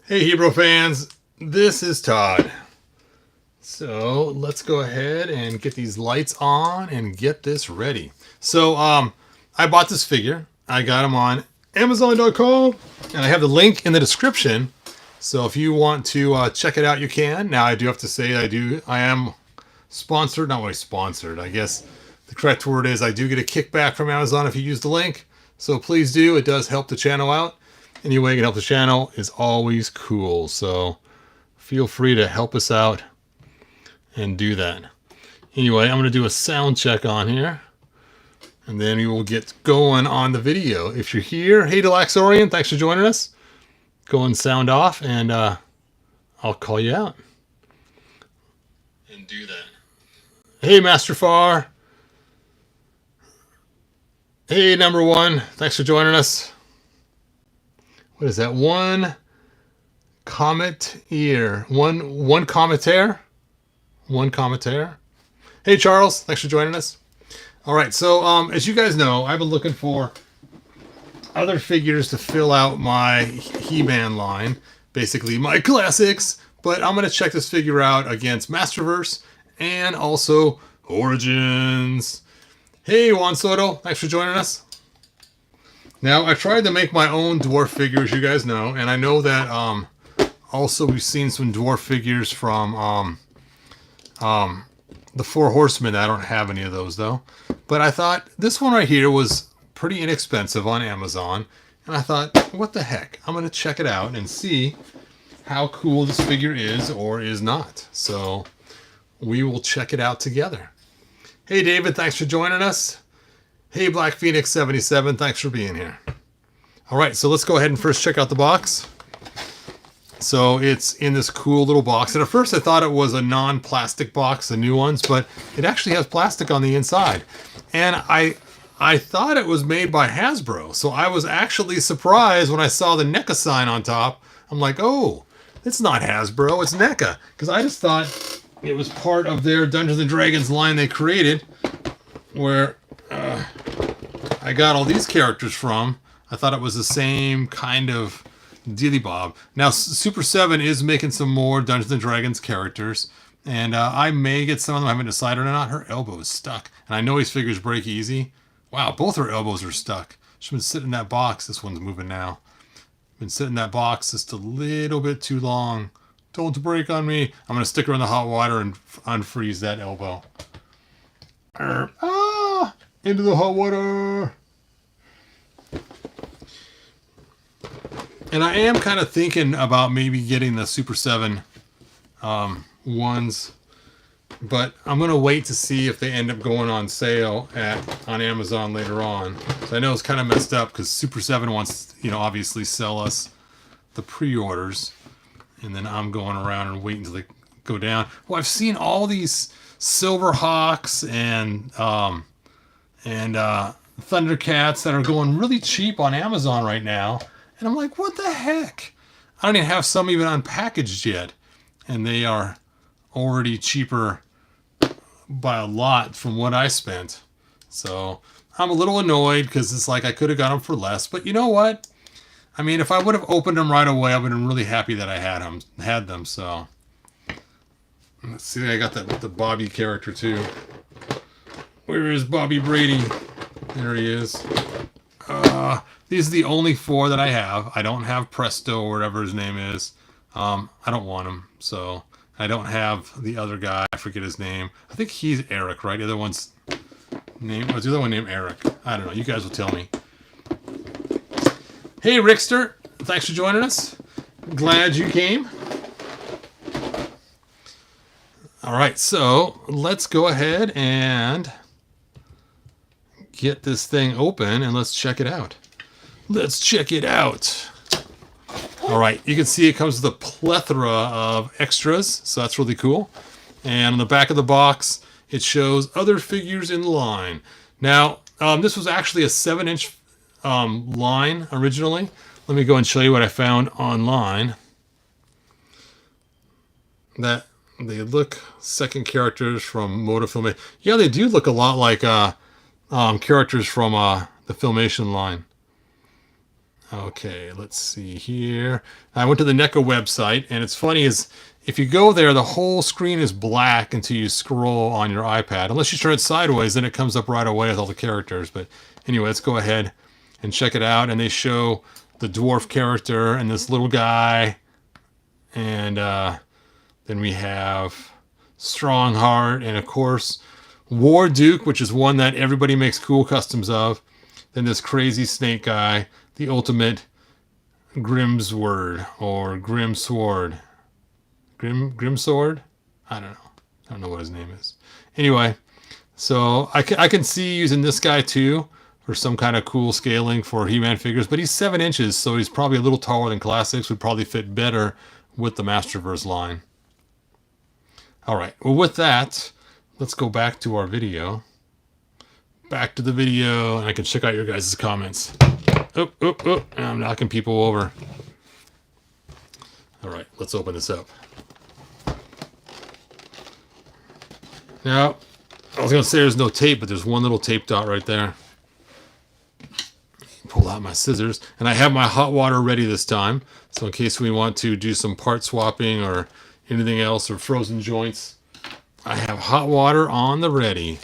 Hey Hebrew fans, this is Todd. So let's go ahead and get these lights on and get this ready. So I bought this figure. I got them on Amazon.com and I have the link in the description. So if you want to check it out, you can. Now I do have to say I am sponsored, not really sponsored. I guess the correct word is I do get a kickback from Amazon if you use the link. So please do. It does help the channel out. Any way you can help the channel is always cool. So feel free to help us out and do that. Anyway, I'm going to do a sound check on here. And then we will get going on the video. If you're here, hey Delaxorian, thanks for joining us. Go and sound off and I'll call you out. And do that. Hey Master Far. Hey number one, thanks for joining us. What is that? One comet ear. One commentaire. One commentaire. Hey Charles, thanks for joining us. All right, so as you guys know, I've been looking for other figures to fill out my He-Man line, basically my classics. But I'm gonna check this figure out against Masterverse and also Origins. Hey Juan Soto, thanks for joining us. Now, I tried to make my own dwarf figures, you guys know, and I know that also we've seen some dwarf figures from the Four Horsemen. I don't have any of those, though. But I thought this one right here was pretty inexpensive on Amazon, and I thought, what the heck? I'm going to check it out and see how cool this figure is or is not. So we will check it out together. Hey, David, thanks for joining us. Hey, Black Phoenix 77, thanks for being here. All right, so let's go ahead and first check out the box. So it's in this cool little box. And at first I thought it was a non-plastic box, the new ones, but it actually has plastic on the inside. And I thought it was made by Hasbro. So I was actually surprised when I saw the NECA sign on top. I'm like, oh, it's not Hasbro, it's NECA. Because I just thought it was part of their Dungeons & Dragons line they created, where I got all these characters from. I thought it was the same kind of dealy bob. Now, Super 7 is making some more Dungeons & Dragons characters, and I may get some of them. I haven't decided or not. Her elbow is stuck, and I know these figures break easy. Wow, both her elbows are stuck. She's been sitting in that box. This one's moving now. Been sitting in that box just a little bit too long. Don't break on me. I'm going to stick her in the hot water and unfreeze that elbow. Into the hot water. And I am kind of thinking about maybe getting the Super 7 ones, but I'm going to wait to see if they end up going on sale on Amazon later on. So I know it's kind of messed up because Super 7 wants, obviously sell us the pre-orders, and then I'm going around and waiting until they go down. Well, I've seen all these Silverhawks and Thundercats that are going really cheap on Amazon right now. And I'm like, what the heck? I don't even have some even unpackaged yet. And they are already cheaper by a lot from what I spent. So I'm a little annoyed because it's like I could have got them for less. But you know what? I mean, if I would have opened them right away, I would have been really happy that I had them. So let's see, I got the Bobby character too. Where is Bobby Brady? There he is. These are the only four that I have. I don't have Presto or whatever his name is. I don't want him, so I don't have the other guy. I forget his name. I think he's Eric, right? The other one's name. What's the other one named Eric? I don't know. You guys will tell me. Hey, Rickster. Thanks for joining us. Glad you came. All right, so let's go ahead and get this thing open and let's check it out. Let's check it out. All right, you can see it comes with a plethora of extras, so that's really cool. And on the back of the box, it shows other figures in line. Now, this was actually a 7-inch line originally. Let me go and show you what I found online. That they look second characters from Moto Filmation. Yeah, they do look a lot like characters from the Filmation line. Okay, let's see here. I went to the NECA website, and it's funny is if you go there, the whole screen is black until you scroll on your iPad. Unless you turn it sideways, then it comes up right away with all the characters. But anyway, let's go ahead and check it out. And they show the dwarf character and this little guy. And then we have Strongheart, and of course, War Duke, which is one that everybody makes cool customs of. Then this crazy snake guy, the ultimate Grimsword or Grimsword. Grimsword? I don't know. I don't know what his name is. Anyway, so I can see using this guy too for some kind of cool scaling for He-Man figures, but he's 7 inches, so he's probably a little taller than Classics, would probably fit better with the Masterverse line. All right, well with that, let's go back to our video. Back to the video, and I can check out your guys' comments. Oh, I'm knocking people over. All right, let's open this up. Now, I was going to say there's no tape, but there's one little tape dot right there. Pull out my scissors, and I have my hot water ready this time. So in case we want to do some part swapping or anything else or frozen joints, I have hot water on the ready.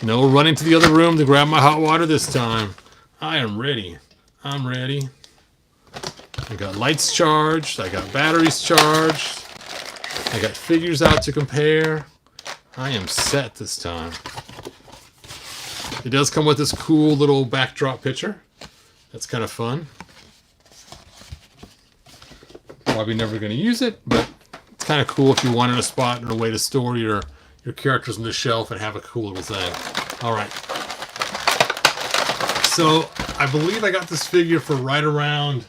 No running to the other room to grab my hot water this time. I am ready. I'm ready. I got lights charged. I got batteries charged. I got figures out to compare. I am set this time. It does come with this cool little backdrop picture. That's kind of fun. Probably never going to use it, but it's kind of cool if you wanted a spot or a way to store your characters on the shelf and have a cool little thing. All right. So I believe I got this figure for right around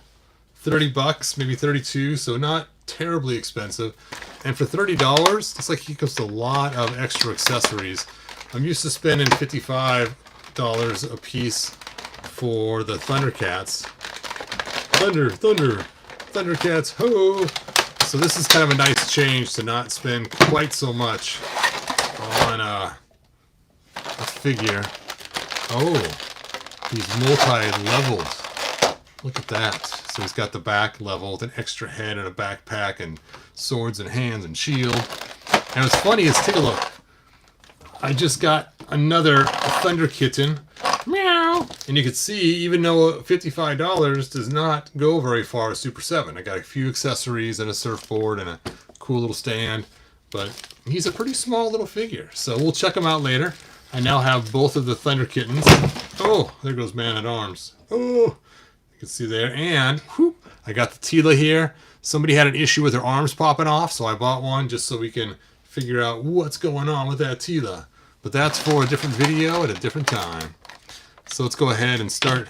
30 bucks, maybe 32, so not terribly expensive. And for $30, it's like he comes with a lot of extra accessories. I'm used to spending $55 a piece for the Thundercats. Thundercats, ho! So this is kind of a nice change to not spend quite so much on a figure. Oh, he's multi-leveled. Look at that. So he's got the back level with an extra head and a backpack and swords and hands and shield. And what's funny is, take a look. I just got another Thunder Kitten. Meow. And you can see, even though $55 does not go very far with Super 7. I got a few accessories and a surfboard and a cool little stand. But he's a pretty small little figure. So we'll check him out later. I now have both of the Thunder Kittens. Oh, there goes Man-at-Arms. Oh, you can see there. And whoop, I got the Tila here. Somebody had an issue with her arms popping off, so I bought one just so we can figure out what's going on with that Tila. But that's for a different video at a different time. So let's go ahead and start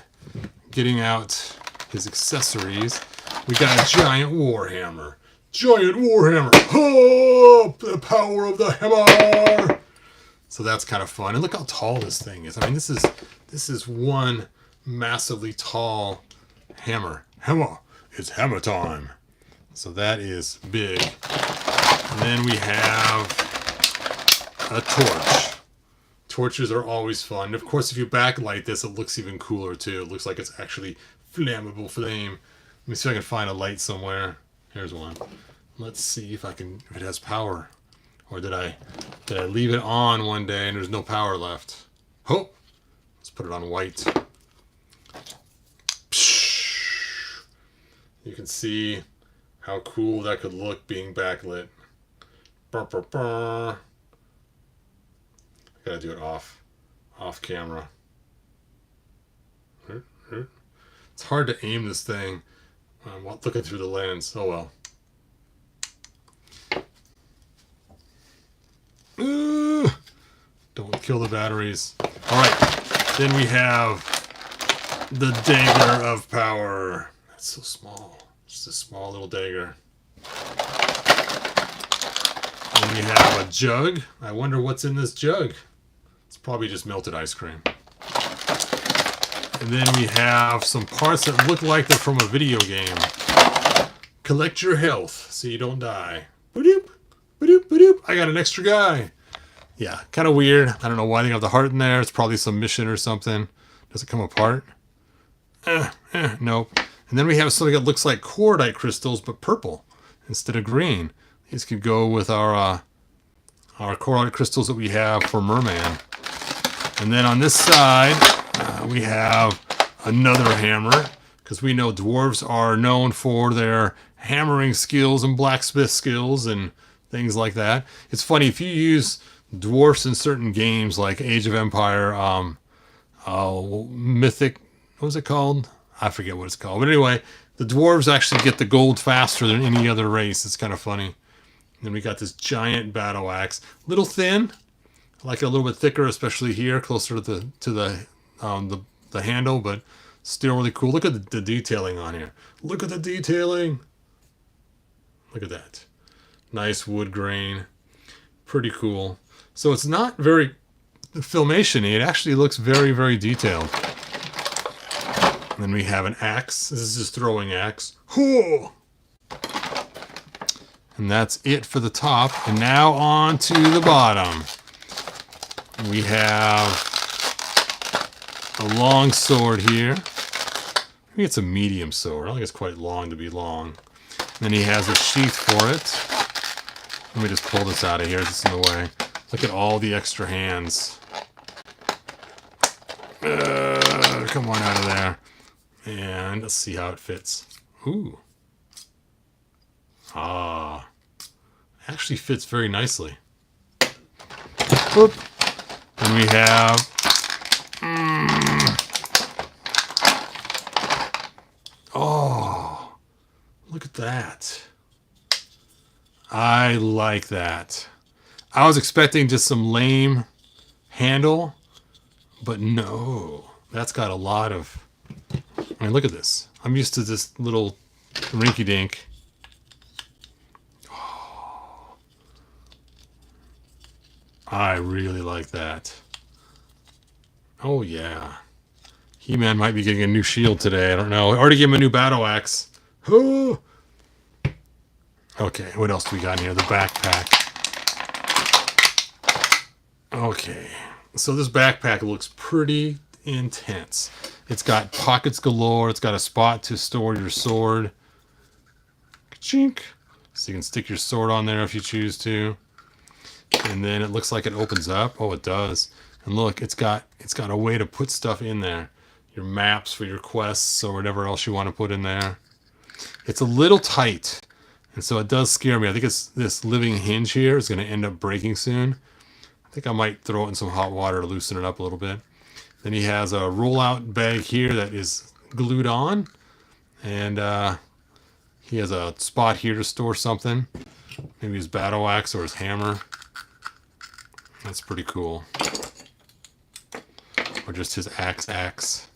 getting out his accessories. We got a giant Warhammer. Giant Warhammer. Oh, the power of the hammer. So that's kind of fun. And look how tall this thing is. I mean, this is one massively tall hammer. Hammer. It's hammer time. So that is big. And then we have a torch. Torches are always fun. And of course, if you backlight this, it looks even cooler too. It looks like it's actually flammable flame. Let me see if I can find a light somewhere. Here's one. Let's see if it has power. Or did I leave it on one day and there's no power left? Oh, let's put it on white. You can see how cool that could look being backlit. Burr, burr, burr. I gotta do it off camera. It's hard to aim this thing. I'm looking through the lens. Oh well. Ooh, don't kill the batteries. All right, then we have the dagger of power. That's so small. Just a small little dagger. And we have a jug. I wonder what's in this jug. It's probably just melted ice cream. And then we have some parts that look like they're from a video game. Collect your health so you don't die. Ba-doop, ba-doop, ba-doop. I got an extra guy. Yeah, kind of weird. I don't know why they have the heart in there. It's probably some mission or something. Does it come apart? Nope. And then we have something that looks like cordite crystals, but purple instead of green. These could go with our cordite crystals that we have for Merman. And then on this side, we have another hammer, because we know dwarves are known for their hammering skills and blacksmith skills and things like that. It's funny, if you use dwarfs in certain games like Age of Empire, Mythic, what was it called? I forget what it's called. But anyway, the dwarves actually get the gold faster than any other race. It's kind of funny. And then we got this giant battle axe. Little thin. I like it a little bit thicker, especially here, closer to the handle, but still really cool. Look at the detailing on here. Look at the detailing. Look at that. Nice wood grain. Pretty cool. So it's not very filmation-y. It actually looks very, very detailed. And then we have an axe. This is his throwing axe. Whoa! And that's it for the top. And now on to the bottom. We have a long sword here. I think it's a medium sword. I don't think it's quite long to be long. And then he has a sheath for it. Let me just pull this out of here. It's in the way. Look at all the extra hands. Come on out of there. And let's see how it fits. Ooh. Ah. Actually fits very nicely. Whoop. And we have... Oh. Look at that. I like that. I was expecting just some lame handle, but no. That's got a lot of... I mean, look at this. I'm used to this little rinky-dink. Oh, I really like that. Oh, yeah. He-Man might be getting a new shield today. I don't know. I already gave him a new battle axe. Oh. Okay, what else do we got in here? The backpack. Okay. So this backpack looks pretty intense. It's got pockets galore. It's got a spot to store your sword. Ka-chink. So you can stick your sword on there if you choose to. And then it looks like it opens up. Oh, it does. And look, it's got a way to put stuff in there. Your maps for your quests or whatever else you want to put in there. It's a little tight. And so it does scare me. I think it's this living hinge here is going to end up breaking soon. I think I might throw it in some hot water to loosen it up a little bit. Then he has a rollout bag here that is glued on. And he has a spot here to store something. Maybe his battle axe or his hammer. That's pretty cool. Or just his axe.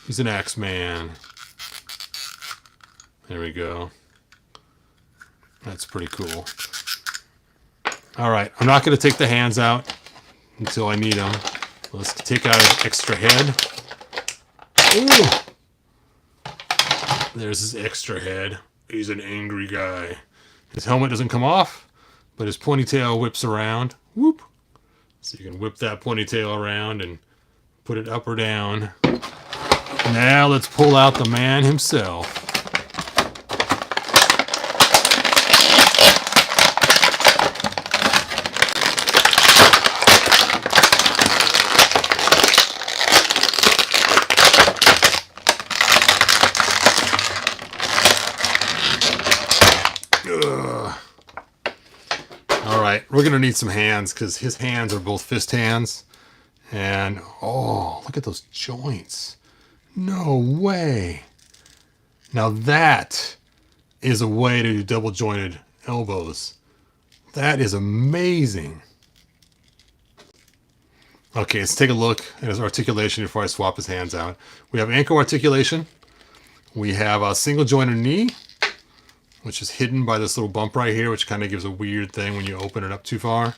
He's an axe man. There we go. That's pretty cool. Alright, I'm not going to take the hands out until I need them. Let's take out his extra head. Ooh! There's his extra head. He's an angry guy. His helmet doesn't come off, but his ponytail whips around. Whoop! So you can whip that ponytail around and put it up or down. Now let's pull out the man himself. Alright, we're going to need some hands because his hands are both fist hands. And, oh, look at those joints. No way. Now that is a way to do double jointed elbows. That is amazing. Okay, let's take a look at his articulation before I swap his hands out. We have ankle articulation. We have a single jointed knee, which is hidden by this little bump right here, which kind of gives a weird thing when you open it up too far.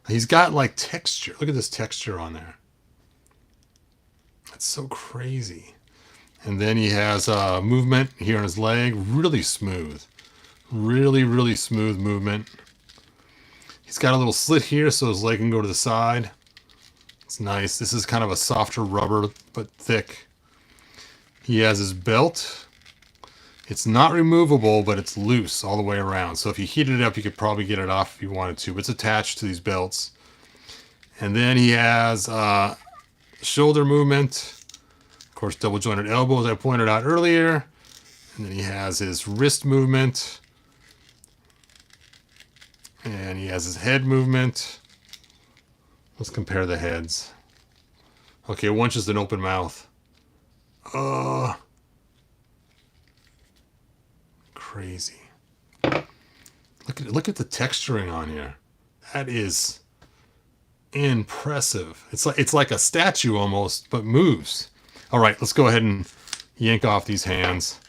He's got like texture. Look at this texture on there. That's so crazy. And then he has movement here on his leg. Really smooth. Really, really smooth movement. He's got a little slit here so his leg can go to the side. It's nice. This is kind of a softer rubber, but thick. He has his belt. It's not removable, but it's loose all the way around. So if you heated it up, you could probably get it off if you wanted to. But it's attached to these belts. And then he has shoulder movement. Of course, double jointed elbows I pointed out earlier. And then he has his wrist movement. And he has his head movement. Let's compare the heads. Okay, one's just an open mouth. Crazy. Look at the texturing on here. That is impressive. It's like a statue almost, but moves. All right, let's go ahead and yank off these hands.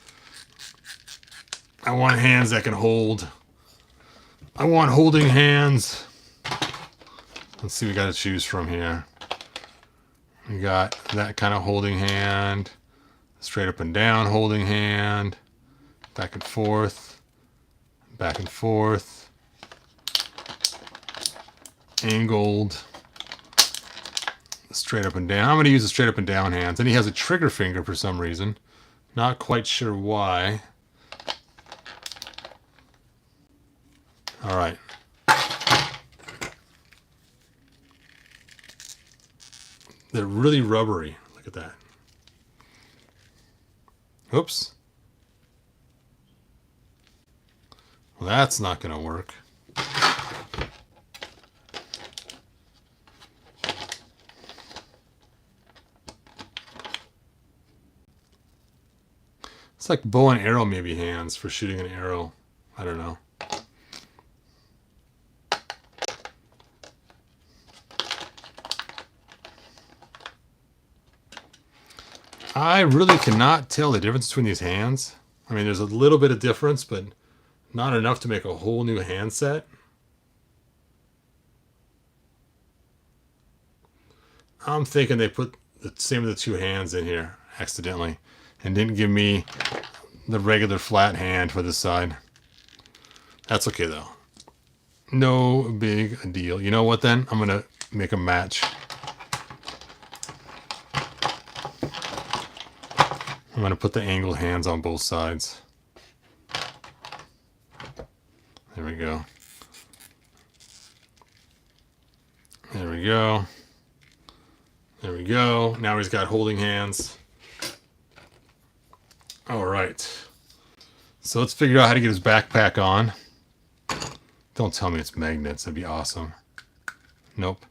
I want hands that can hold. I want holding hands. Let's see what we got to choose from here. We got that kind of holding hand, straight up and down holding hand, back and forth, angled, straight up and down. I'm going to use the straight up and down hands. And he has a trigger finger for some reason. Not quite sure why. All right. They're really rubbery. Look at that. Oops. Well, that's not going to work. It's like bow and arrow maybe hands for shooting an arrow. I don't know. I really cannot tell the difference between these hands. I mean, there's a little bit of difference, but not enough to make a whole new hand set. I'm thinking they put the same of the two hands in here accidentally and didn't give me the regular flat hand for this side. That's okay though. No big deal. You know what then? I'm going to make a match. I'm going to put the angled hands on both sides. There we go. There we go. There we go. Now he's got holding hands. All right. So let's figure out how to get his backpack on. Don't tell me it's magnets. That'd be awesome. Nope.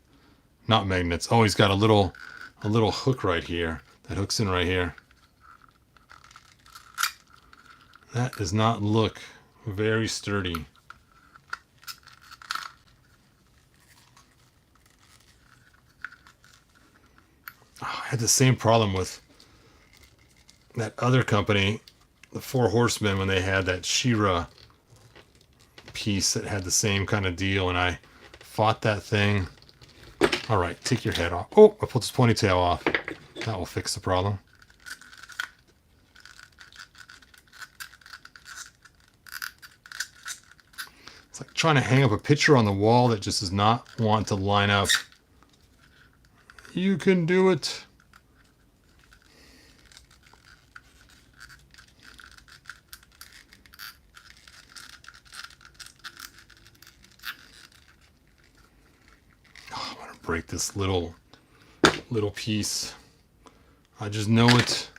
Not magnets. Oh, he's got a little hook right here. That hooks in right here. That does not look very sturdy. Oh, I had the same problem with that other company, the Four Horsemen, when they had that She-Ra piece that had the same kind of deal, and I fought that thing. All right, take your head off. Oh, I pulled this ponytail off. That will fix the problem. It's like trying to hang up a picture on the wall that just does not want to line up. You can do it. Oh, I'm going to break this little piece. I just know it.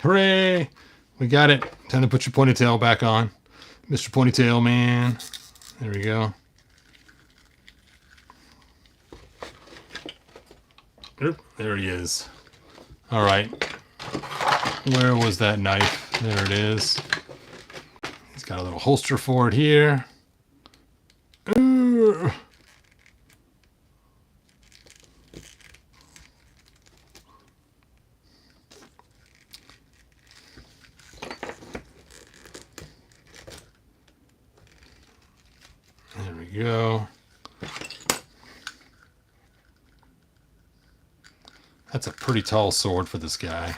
Hooray! We got it. Time to put your ponytail back on. Mr. Ponytail Man. There we go. Oop, there he is. All right. Where was that knife? There it is. He's got a little holster for it here. Ooh. There we go. That's a pretty tall sword for this guy.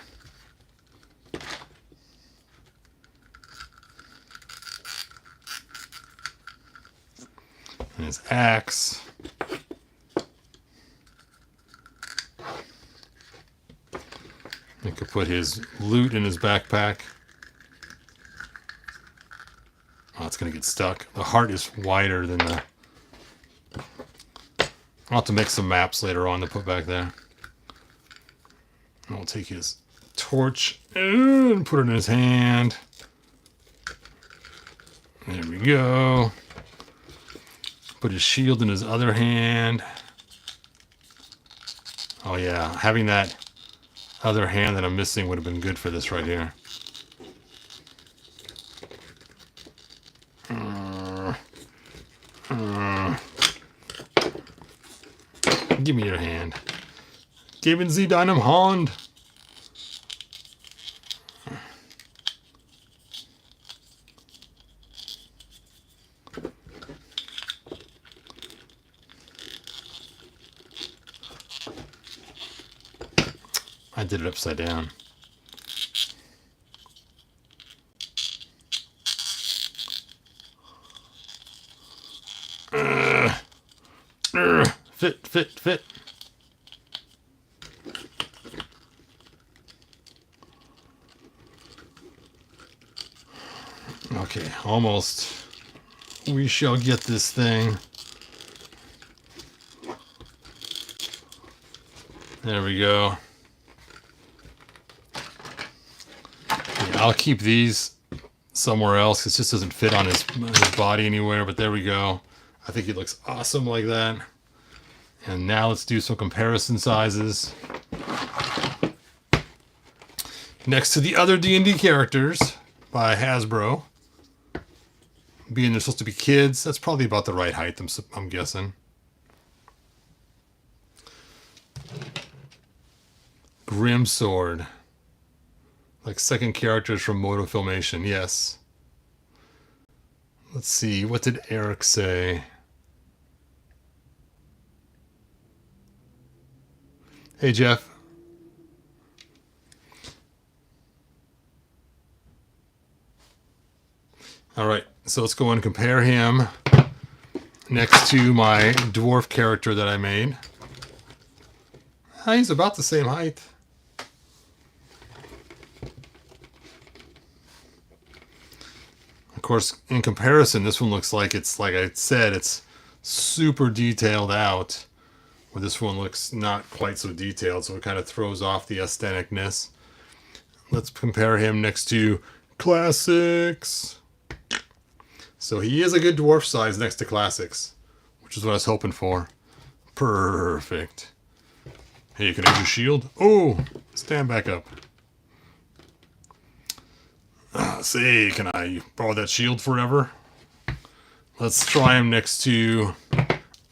And his axe. He could put his loot in his backpack. Oh, it's going to get stuck. The heart is wider than the... I'll have to make some maps later on to put back there. And we'll take his torch and put it in his hand. There we go. Put his shield in his other hand. Oh yeah, having that other hand that I'm missing would have been good for this right here. Give me your hand. Geben Sie deinem Hand. I did it upside down. Fit. Okay, almost. We shall get this thing. There we go. Yeah, I'll keep these somewhere else. It just doesn't fit on his body anywhere, but there we go. I think he looks awesome like that. And now let's do some comparison sizes. Next to the other D&D characters by Hasbro. Being they're supposed to be kids, that's probably about the right height, I'm guessing. Grim Sword. Like second characters from Moto Filmation, yes. Let's see, what did Eric say? Hey, Jeff. All right, so let's go and compare him next to my dwarf character that I made. He's about the same height. Of course, in comparison, this one looks like it's, like I said, it's super detailed out. Where this one looks not quite so detailed, so it kind of throws off the aestheticness. Let's compare him next to Classics. So he is a good dwarf size next to Classics, which is what I was hoping for. Perfect. Hey, can I use your shield? Oh, stand back up. Say, can I borrow that shield forever? Let's try him next to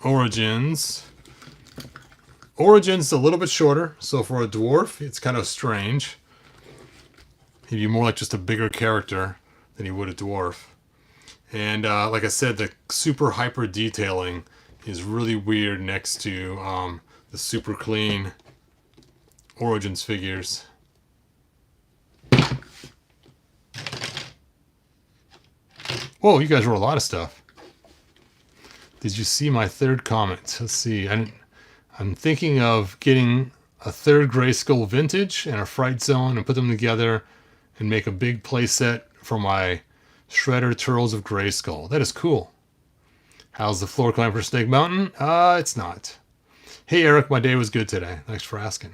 Origins. Origins is a little bit shorter, so for a dwarf, it's kind of strange. He'd be more like just a bigger character than he would a dwarf. And like I said, the super hyper detailing is really weird next to the super clean Origins figures. Whoa, you guys wrote a lot of stuff. Did you see my third comment? Let's see. I'm thinking of getting a third Grayskull Vintage and a Fright Zone and put them together and make a big play set for my Shredder Turtles of Grayskull. That is cool. How's the floor climb for Snake Mountain? It's not. Hey Eric, my day was good today. Thanks for asking.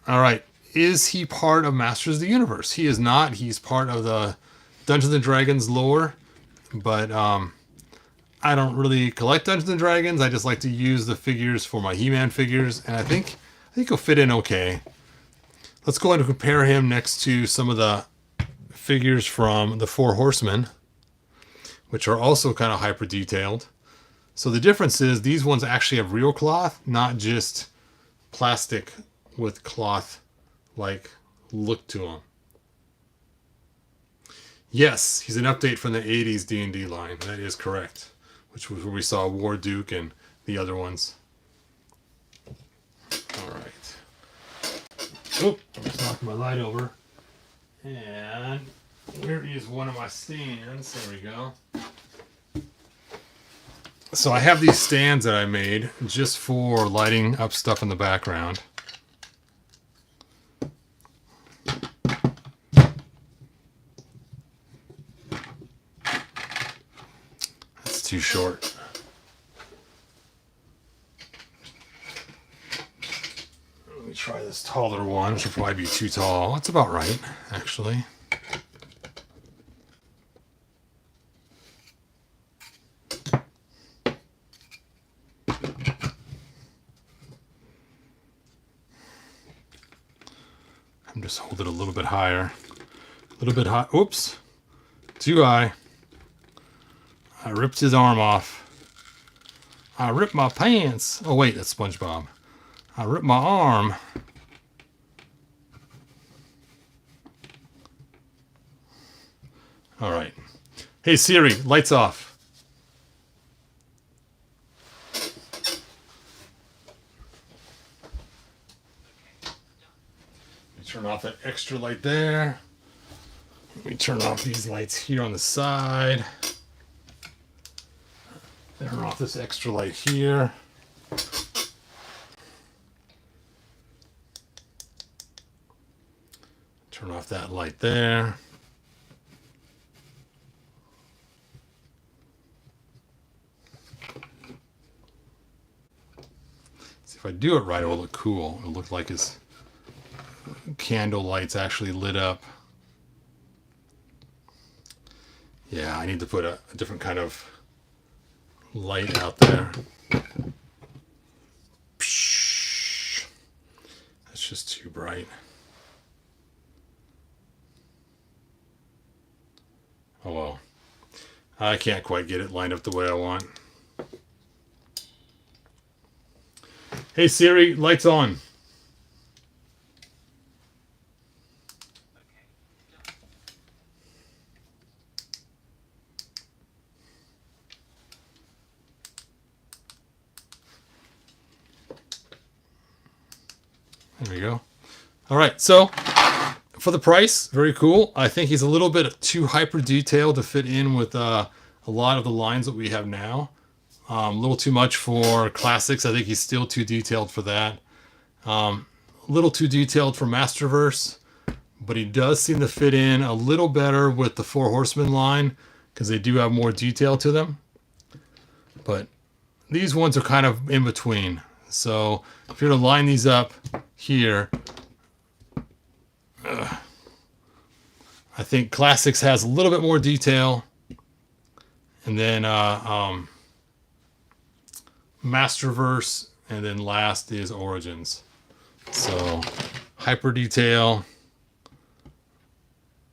Alright, is he part of Masters of the Universe? He is not. He's part of the Dungeons & Dragons lore, but I don't really collect Dungeons & Dragons. I just like to use the figures for my He-Man figures, and I think he'll fit in okay. Let's go ahead and compare him next to some of the figures from the Four Horsemen, which are also kind of hyper detailed. So the difference is these ones actually have real cloth, not just plastic with cloth-like look to them. Yes, he's an update from the 80s D&D line. That is correct. Which was where we saw War Duke and the other ones. Alright. Oh, I just knocked my light over. And where is one of my stands? There we go. So I have these stands that I made just for lighting up stuff in the background. That's too short. Let me try this taller one, which will probably be too tall. That's about right, actually. Just hold it a little bit higher. A little bit high. Oops. Too high. I ripped his arm off. I ripped my pants. Oh, wait, that's SpongeBob. I ripped my arm. All right. Hey, Siri, lights off. Turn off that extra light there. Let me turn off these lights here on the side. Turn off this extra light here. Turn off that light there. See, if I do it right, it will look cool. It'll look like his candle lights actually lit up. Yeah, I need to put a different kind of light out there. That's just too bright. Oh well. I can't quite get it lined up the way I want. Hey Siri, lights on. There we go. All right, so for the price, very cool. I think he's a little bit too hyper detailed to fit in with a lot of the lines that we have now. A little too much for classics. I think he's still too detailed for that. A little too detailed for Masterverse, but he does seem to fit in a little better with the Four Horsemen line because they do have more detail to them. But these ones are kind of in between. So if you're to line these up here, I think Classics has a little bit more detail, and then Masterverse, and then last is Origins. So hyper detail,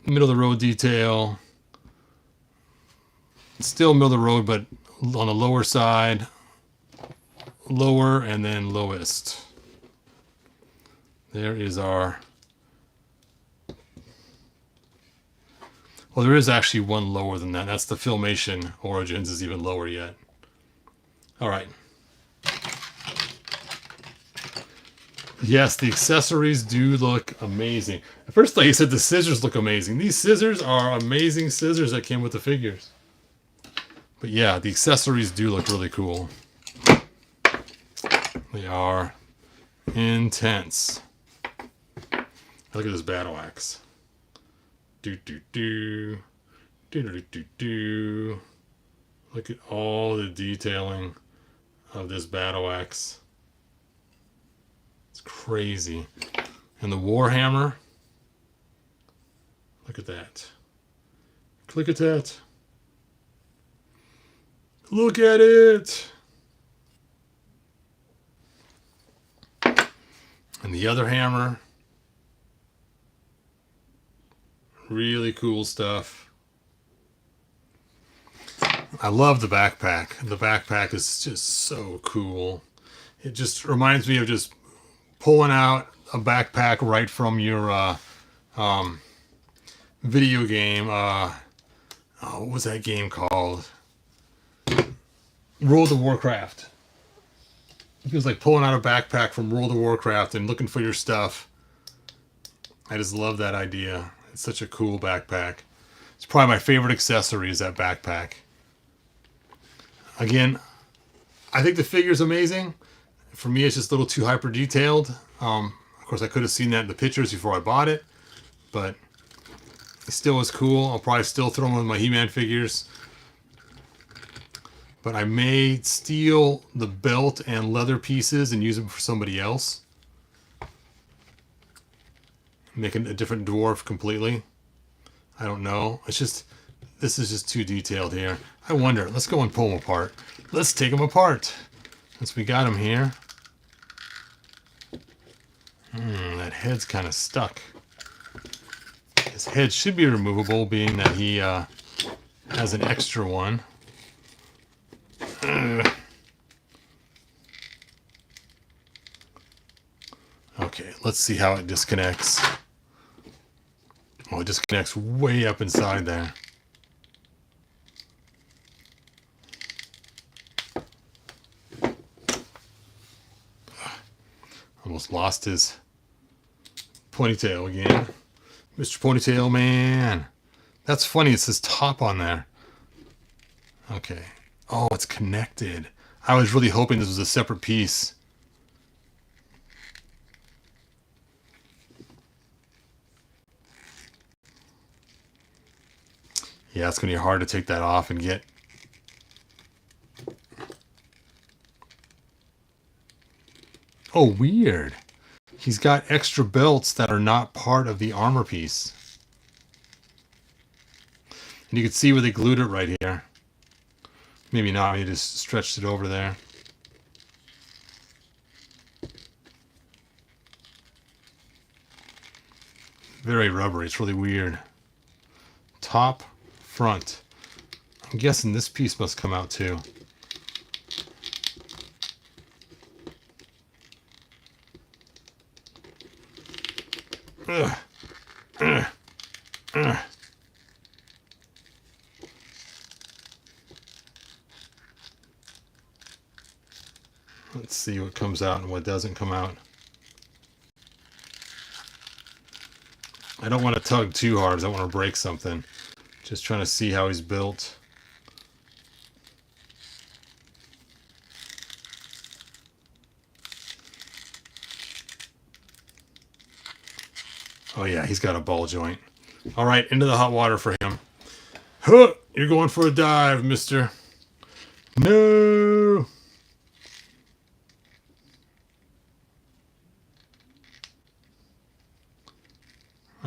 middle of the road detail, still middle of the road, but on the lower side, lower, and then lowest. There is our... Well, there is actually one lower than that. That's the Filmation Origins is even lower yet. All right. Yes, the accessories do look amazing. At first, like you said, the scissors look amazing. These scissors are amazing scissors that came with the figures. But yeah, the accessories do look really cool. They are intense. Look at this battle axe. Do do do do do do do. Look at all the detailing of this battle axe. It's crazy. And the Warhammer. Look at that. Look at that. Look at it. And the other hammer. Really cool stuff. I love the backpack. The backpack is just so cool. It just reminds me of just pulling out a backpack right from your video game. What was that game called? World of Warcraft. It feels like pulling out a backpack from World of Warcraft and looking for your stuff. I just love that idea. It's such a cool backpack. It's probably my favorite accessory is that backpack. Again, I think the figure's amazing. For me, it's just a little too hyper detailed. Of course, I could have seen that in the pictures before I bought it, but it still was cool. I'll probably still throw them with my He-Man figures. But I may steal the belt and leather pieces and use them for somebody else. Making a different dwarf completely. I don't know. It's just, this is just too detailed here. I wonder. Let's go and pull them apart. Let's take them apart. Since we got them here. That head's kind of stuck. His head should be removable, being that he has an extra one. Okay, let's see how it disconnects. Oh, it disconnects way up inside there. Almost lost his ponytail again. Mr. Ponytail Man. That's funny, it says top on there. Okay. Oh, it's connected. I was really hoping this was a separate piece. Yeah, it's going to be hard to take that off and get. Oh, weird. He's got extra belts that are not part of the armor piece. And you can see where they glued it right here. Maybe not, maybe just stretched it over there. Very rubbery, it's really weird. Top, front. I'm guessing this piece must come out too. Ugh. Ugh. Ugh. Let's see what comes out and what doesn't come out. I don't want to tug too hard. I don't want to break something. Just trying to see how he's built. Oh yeah, he's got a ball joint. All right, into the hot water for him. Huh, you're going for a dive, mister. No.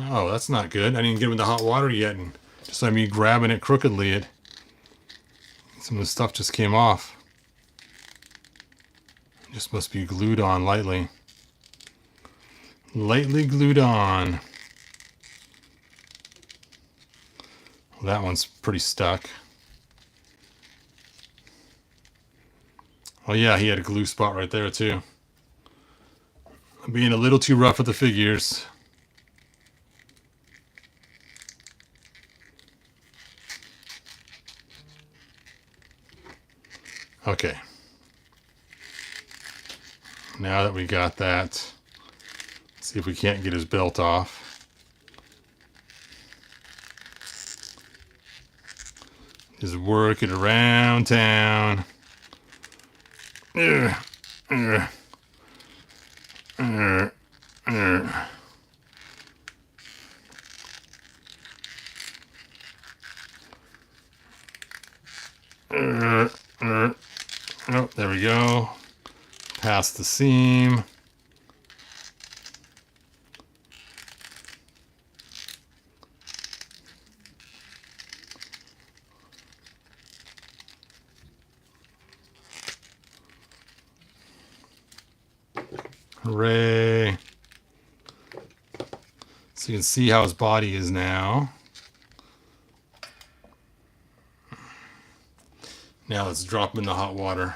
Oh, that's not good. I didn't get him in the hot water yet, and just like me grabbing it crookedly, some of the stuff just came off. It just must be glued on lightly. Lightly glued on. Well, that one's pretty stuck. Oh yeah, he had a glue spot right there too. I'm being a little too rough with the figures. Okay. Now that we got that, let's see if we can't get his belt off. Just work it around town. Ugh. Ugh. Ugh. Ugh. Oh, there we go. Past the seam. Hooray. So you can see how his body is now. Now let's drop him in the hot water.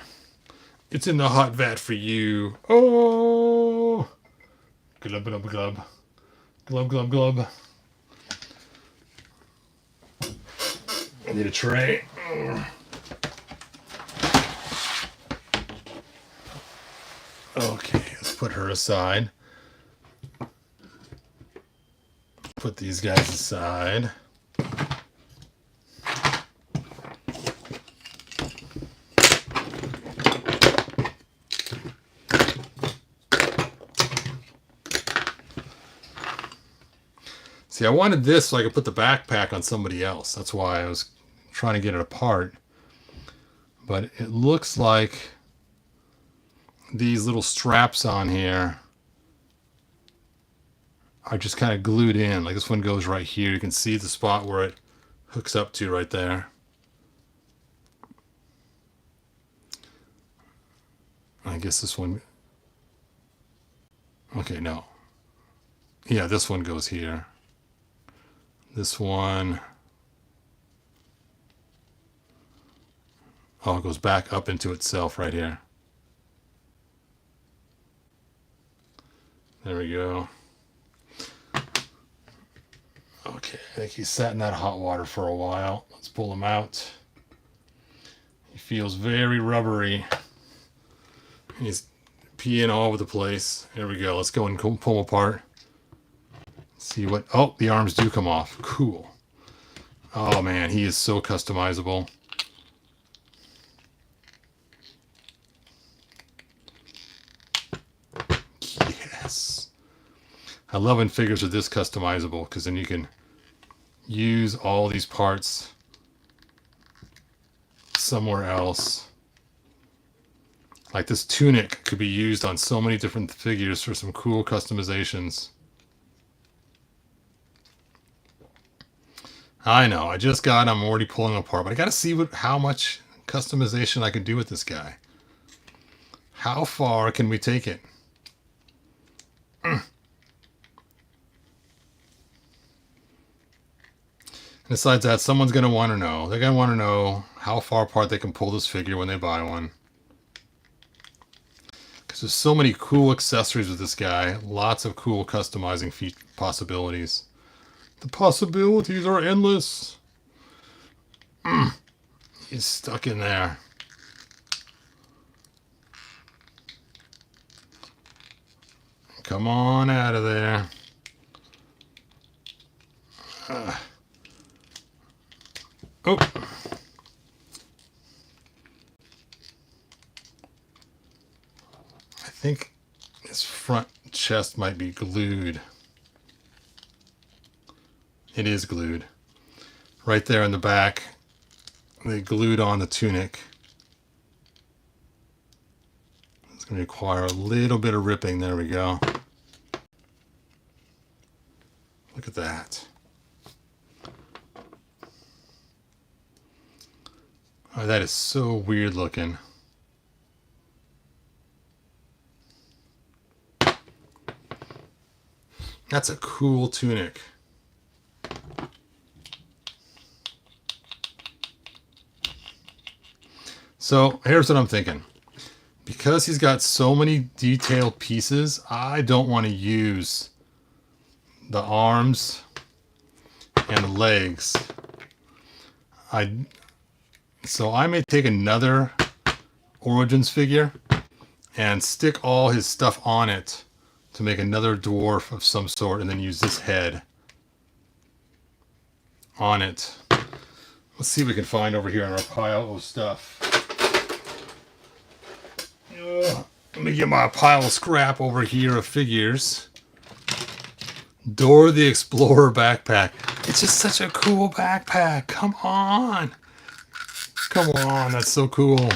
It's in the hot vat for you. Oh! Glub, glub, glub. Glub, glub, glub. I need a tray. Okay, let's put her aside. Put these guys aside. See, I wanted this so I could put the backpack on somebody else. That's why I was trying to get it apart. But it looks like these little straps on here are just kind of glued in. Like this one goes right here. You can see the spot where it hooks up to right there. I guess this one... Okay, no. Yeah, this one goes here. This one... Oh, it goes back up into itself right here. There we go. Okay, I think he's sat in that hot water for a while. Let's pull him out. He feels very rubbery. He's peeing all over the place. There we go. Let's go and pull him apart. See what... Oh, the arms do come off. Cool. Oh, man, he is so customizable. Yes. I love when figures are this customizable, because then you can use all these parts somewhere else. Like this tunic could be used on so many different figures for some cool customizations. I know, I just got, I'm already pulling apart, but I got to see how much customization I can do with this guy. How far can we take it? Besides that, someone's going to want to know. They're going to want to know how far apart they can pull this figure when they buy one. Because there's so many cool accessories with this guy. Lots of cool customizing possibilities. The possibilities are endless. He's stuck in there. Come on out of there. Oh. I think his front chest might be glued. It is glued. Right there in the back, they glued on the tunic. It's going to require a little bit of ripping. There we go. Look at that. Oh, that is so weird looking. That's a cool tunic. So here's what I'm thinking. Because he's got so many detailed pieces, I don't want to use the arms and the legs. So I may take another Origins figure and stick all his stuff on it to make another dwarf of some sort, and then use this head on it. Let's see what we can find over here in our pile of stuff. Let me get my pile of scrap over here of figures. Dora the Explorer backpack. It's just such a cool backpack. Come on. Come on, that's so cool.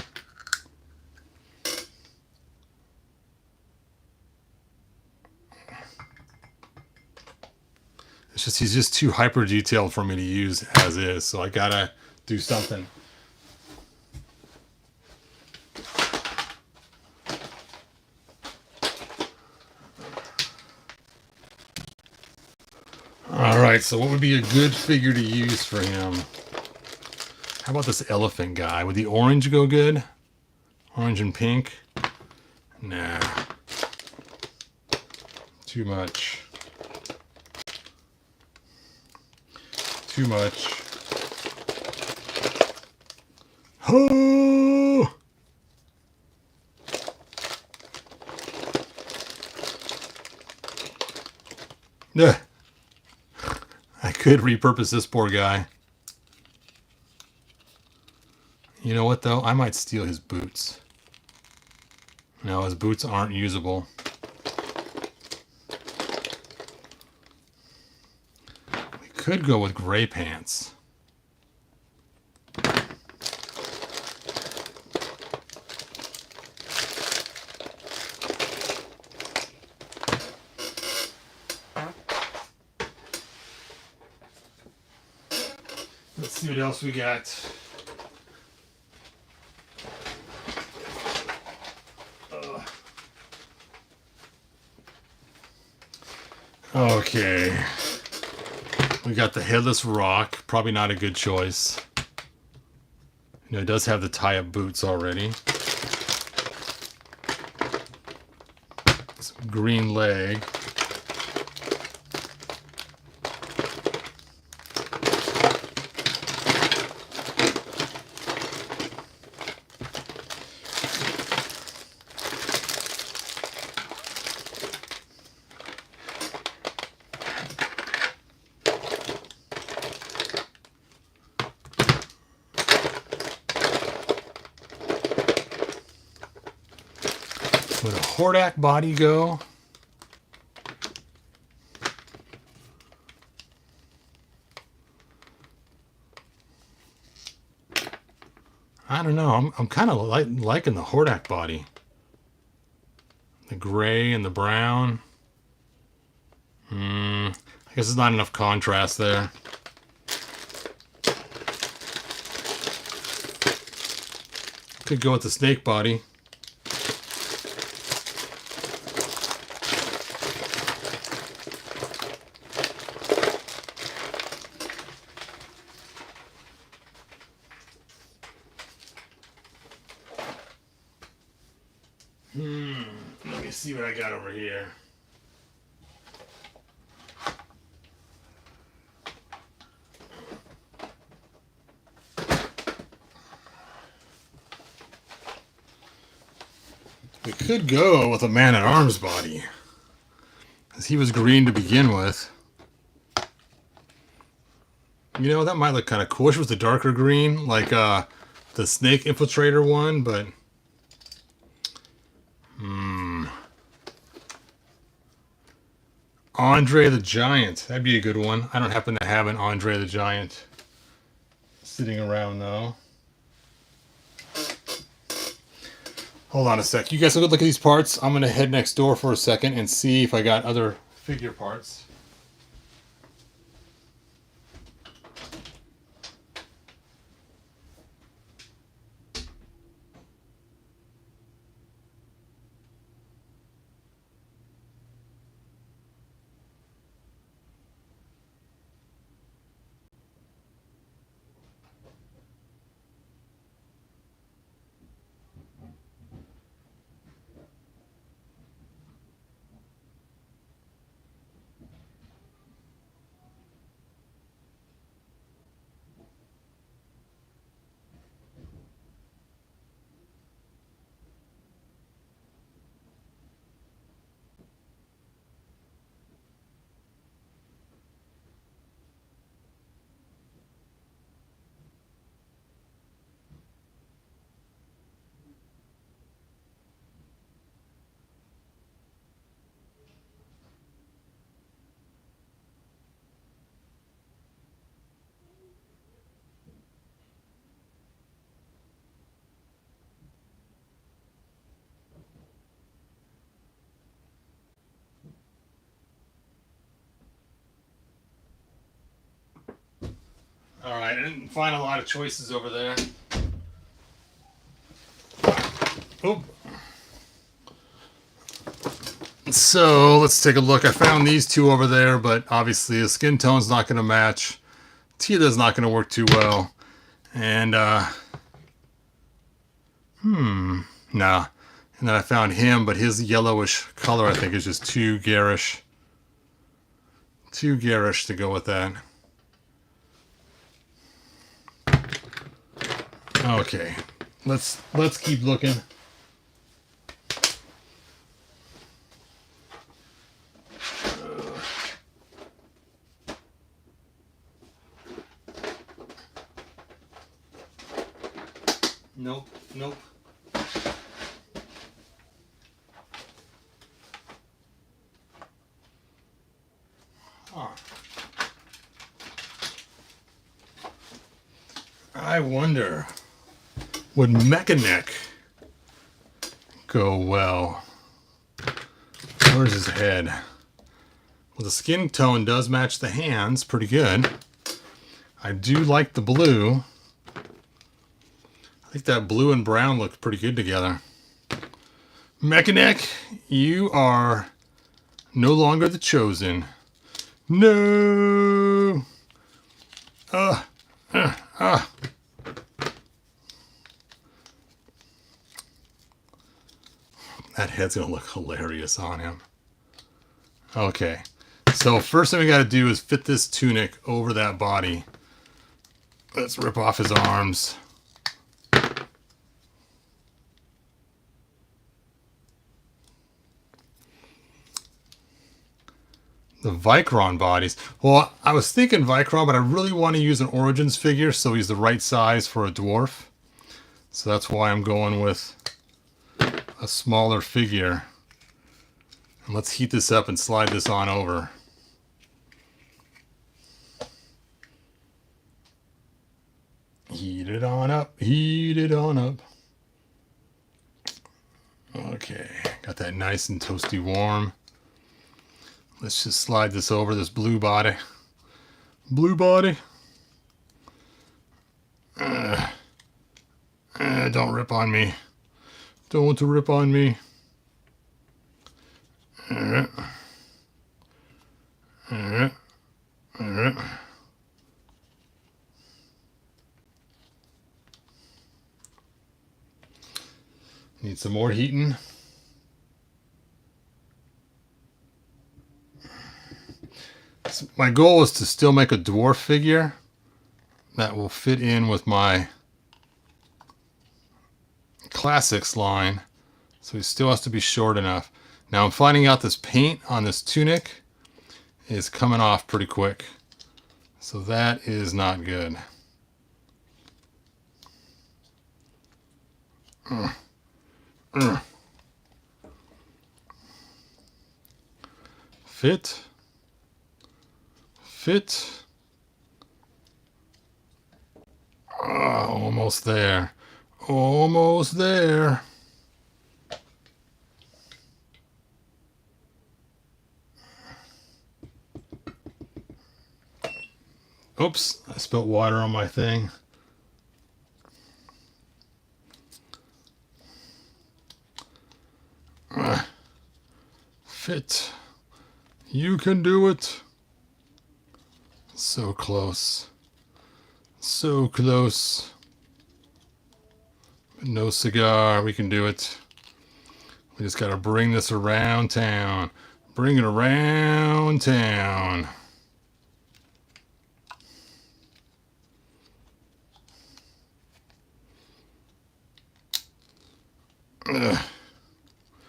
It's just, he's just too hyper detailed for me to use as is, so I gotta do something. Alright, so what would be a good figure to use for him? How about this elephant guy? Would the orange go good? Orange and pink? Nah. Too much. Too much. Oh! Yeah. I could repurpose this poor guy. You know what, though? I might steal his boots. No, his boots aren't usable. could go with gray pants. Let's see what else we got. Okay. We got the headless rock. Probably not a good choice. You know, it does have the tie-up boots already. Some green leg. Would a Hordak body go? I don't know. I'm kind of liking the Hordak body. The gray and the brown. I guess there's not enough contrast there. Could go with the snake body. Let me see what I got over here. We could go with a Man-at-Arms body, because he was green to begin with. You know, that might look kind of cool. Wish it was a darker green, like the Snake Infiltrator one, but... Andre the Giant. That'd be a good one. I don't happen to have an Andre the Giant sitting around, though. Hold on a sec. You guys go look at these parts. I'm going to head next door for a second and see if I got other figure parts. Alright, I didn't find a lot of choices over there. Oop. So, let's take a look. I found these two over there, but obviously the skin tone's not going to match. Tila's not going to work too well. And, nah. And then I found him, but his yellowish color I think is just too garish. Too garish to go with that. Okay, let's keep looking. Nope, nope. Huh. I wonder, would Mecha Neck go well? Where's his head? Well, the skin tone does match the hands pretty good. I do like the blue. I think that blue and brown look pretty good together. Mecha Neck, you are no longer the chosen. No! That head's gonna look hilarious on him. Okay, so first thing we gotta do is fit this tunic over that body. Let's rip off his arms. The Vicron bodies. Well, I was thinking Vicron, but I really want to use an Origins figure so he's the right size for a dwarf. So that's why I'm going with a smaller figure. And let's heat this up and slide this on over. Heat it on up, heat it on up. Okay, got that nice and toasty warm. Let's just slide this over this blue body. Blue body. Don't rip on me. Don't want to rip on me. Need some more heating. So my goal is to still make a dwarf figure that will fit in with my classics line. So he still has to be short enough. Now I'm finding out this paint on this tunic is coming off pretty quick. So that is not good. Fit. Fit. Oh, almost there. Almost there. Oops, I spilled water on my thing. Fit. You can do it. So close. So close. No cigar. We can do it. We just got to bring this around town. Bring it around town. Ugh.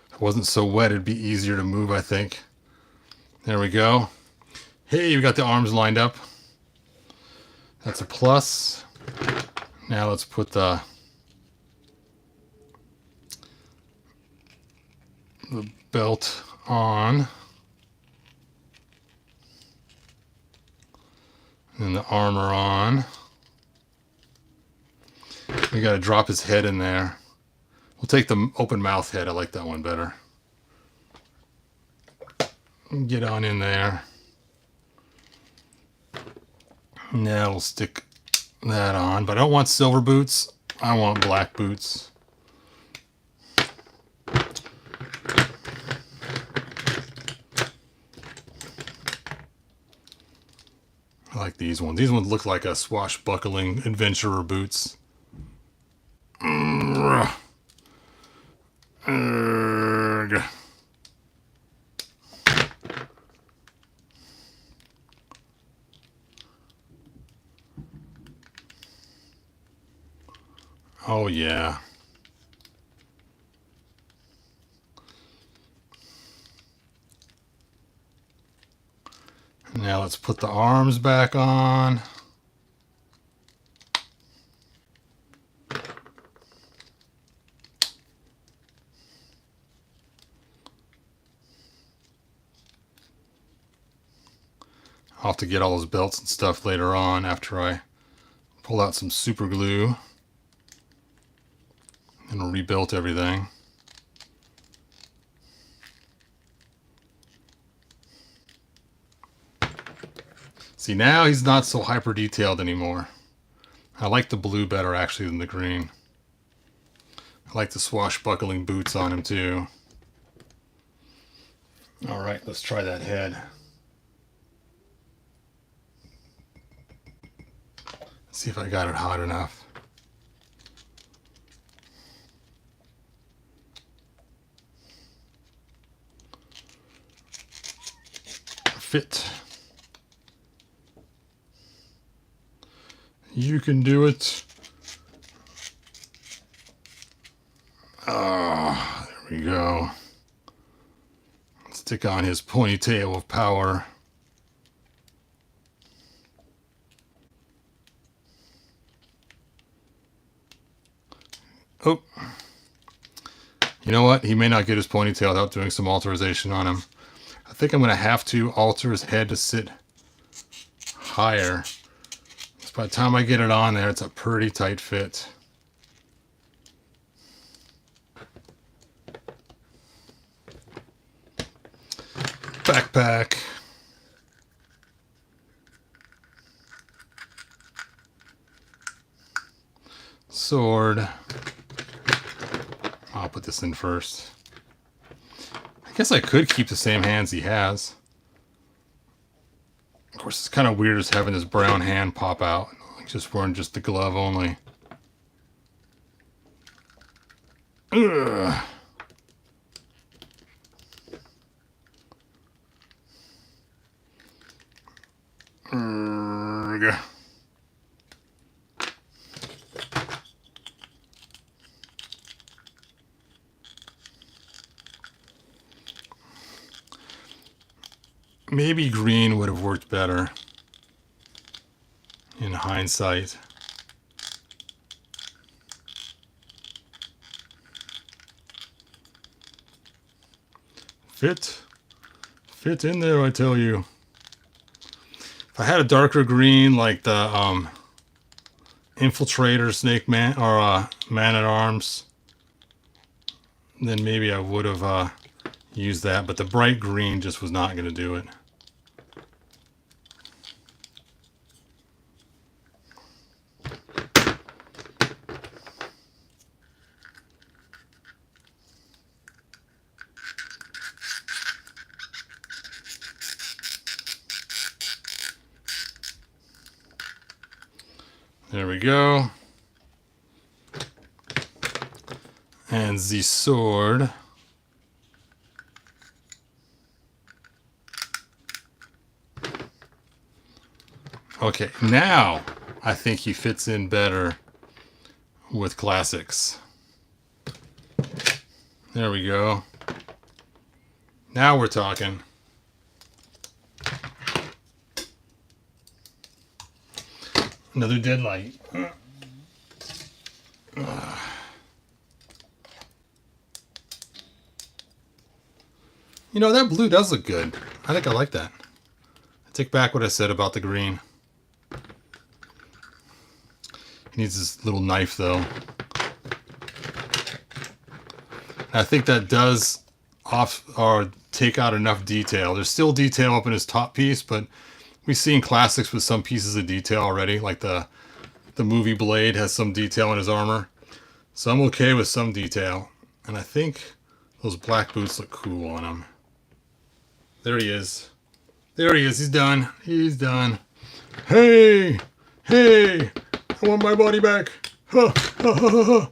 If it wasn't so wet, it'd be easier to move, I think. There we go. Hey, we got the arms lined up. That's a plus. Now let's put the belt on. And the armor on. We got to drop his head in there. We'll take the open mouth head. I like that one better. Get on in there. Now we'll stick that on. But I don't want silver boots. I want black boots. I like these ones. These ones look like a swashbuckling adventurer boots. Oh yeah. Now let's put the arms back on. I'll have to get all those belts and stuff later on after I Pull out some super glue and rebuilt everything. See, now he's not so hyper detailed anymore. I like the blue better actually than the green. I like the swashbuckling boots on him too. All right, let's try that head. See if I got it hot enough. Fit. You can do it. Ah, there we go. Stick on his ponytail of power. Oh. You know what? He may not get his ponytail without doing some alteration on him. I think I'm going to have to alter his head to sit higher. So by the time I get it on there, it's a pretty tight fit. Backpack. Sword. I'll put this in first. I guess I could keep the same hands he has. Of course, it's kind of weird just having this brown hand pop out. Like just wearing just the glove only. Ugh. Urgh. Maybe green would have worked better in hindsight. Fit in there, I tell you. If I had a darker green like the Infiltrator Snake Man or Man at Arms, then maybe I would have used that. But the bright green just was not going to do it. There we go. And the sword. Okay, now I think he fits in better with classics. There we go. Now we're talking. Another deadlight. You know, that blue does look good. I think I like that. I take back what I said about the green. He needs this little knife, though. I think that does take out enough detail. There's still detail up in his top piece, but we've seen classics with some pieces of detail already, like the movie Blade has some detail in his armor. So I'm okay with some detail. And I think those black boots look cool on him. There he is. There he is. He's done. He's done. Hey! Hey! I want my body back. Ha! Ha! Ha! Ha!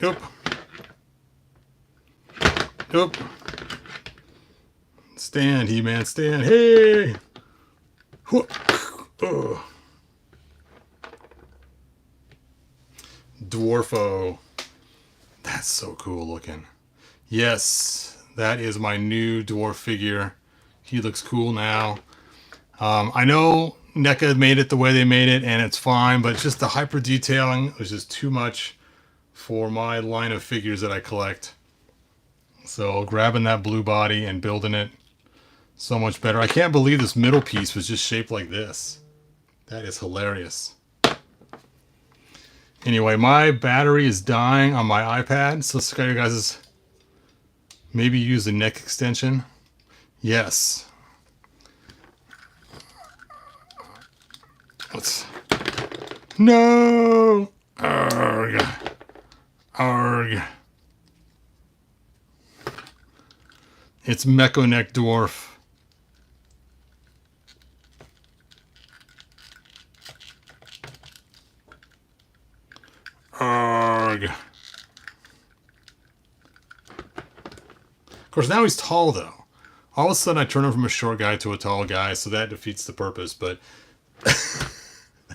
Yep. Yep. Stand, He-Man, stand. Hey! Oh. Dwarfo. That's so cool looking. Yes, that is my new dwarf figure. He looks cool now. I know NECA made it the way they made it, and it's fine, but just the hyper detailing was just too much for my line of figures that I collect. So grabbing that blue body and building it so much better. I can't believe this middle piece was just shaped like this. That is hilarious. Anyway, my battery is dying on my iPad, so let's you guys maybe use the neck extension. Yes. Let's. No. Arg. Arg. It's Mecha Neck Dwarf. Arg. Of course, now he's tall, though. All of a sudden, I turn him from a short guy to a tall guy, so that defeats the purpose, but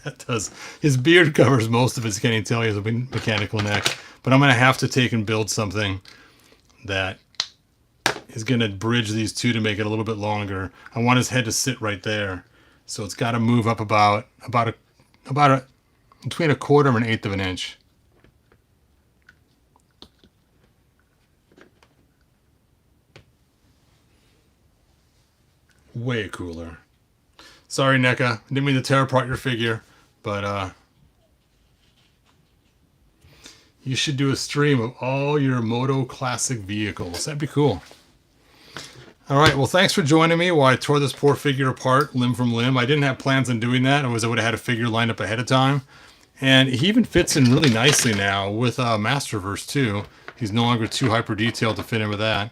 that does. His beard covers most of it, can't even tell he has a mechanical neck. But I'm going to have to take and build something that is going to bridge these two to make it a little bit longer. I want his head to sit right there, so it's got to move up about between a quarter and an eighth of an inch. Way cooler. Sorry, NECA. Didn't mean to tear apart your figure, but you should do a stream of all your Moto Classic vehicles. That'd be cool. All right, well, thanks for joining me while I tore this poor figure apart limb from limb. I didn't have plans on doing that. Otherwise, I would have had a figure lined up ahead of time. And he even fits in really nicely now with Masterverse, too. He's no longer too hyper-detailed to fit in with that.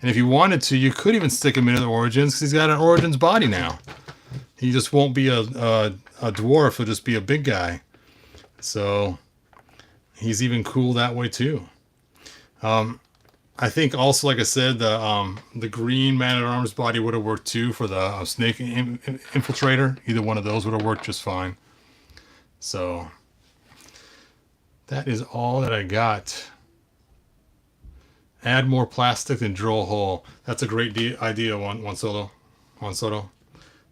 And if you wanted to, you could even stick him into the Origins, because he's got an Origins body now. He just won't be a dwarf, he'll just be a big guy. So he's even cool that way, too. I think also, like I said, the green Man-at-Arms body would have worked too for the Snake Infiltrator. Either one of those would have worked just fine. So that is all that I got. Add more plastic and drill a hole. That's a great idea, Juan Soto.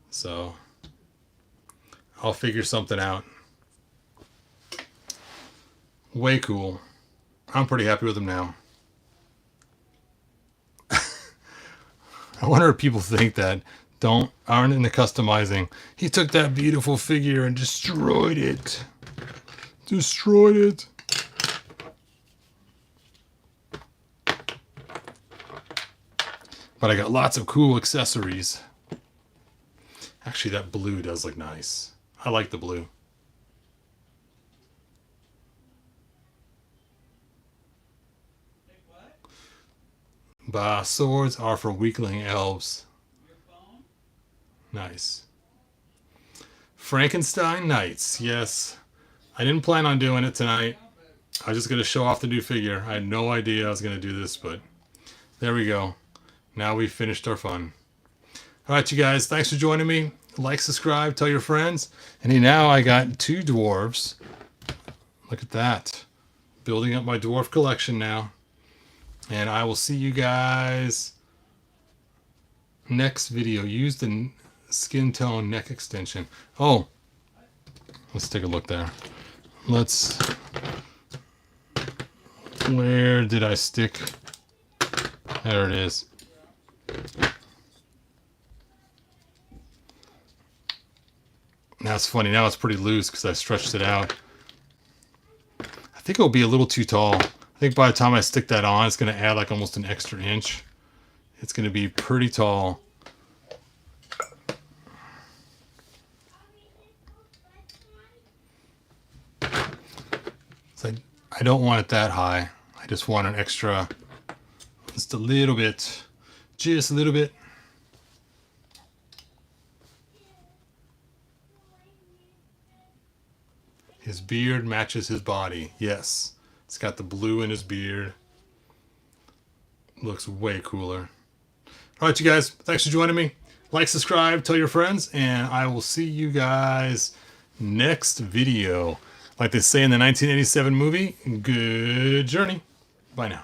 So I'll figure something out. Way cool. I'm pretty happy with him now. I wonder if people think that aren't into customizing. He took that beautiful figure and destroyed it. Destroyed it. But I got lots of cool accessories. Actually, that blue does look nice. I like the blue. Bah, swords are for weakling elves. Nice. Frankenstein Knights. Yes. I didn't plan on doing it tonight. I was just going to show off the new figure. I had no idea I was going to do this, but there we go. Now we've finished our fun. Alright, you guys. Thanks for joining me. Like, subscribe, tell your friends. And now I got 2 dwarves. Look at that. Building up my dwarf collection now. And I will see you guys next video. Use the skin tone neck extension. Oh, let's take a look there. Where did I stick? There it is. Now it's funny. Now it's pretty loose because I stretched it out. I think it'll be a little too tall. I think by the time I stick that on, it's going to add like almost an extra inch. It's going to be pretty tall. So I don't want it that high. I just want an extra, just a little bit. Just a little bit. His beard matches his body. Yes. It's got the blue in his beard. Looks way cooler. Alright, you guys. Thanks for joining me. Like, subscribe, tell your friends, and I will see you guys next video. Like they say in the 1987 movie, good journey. Bye now.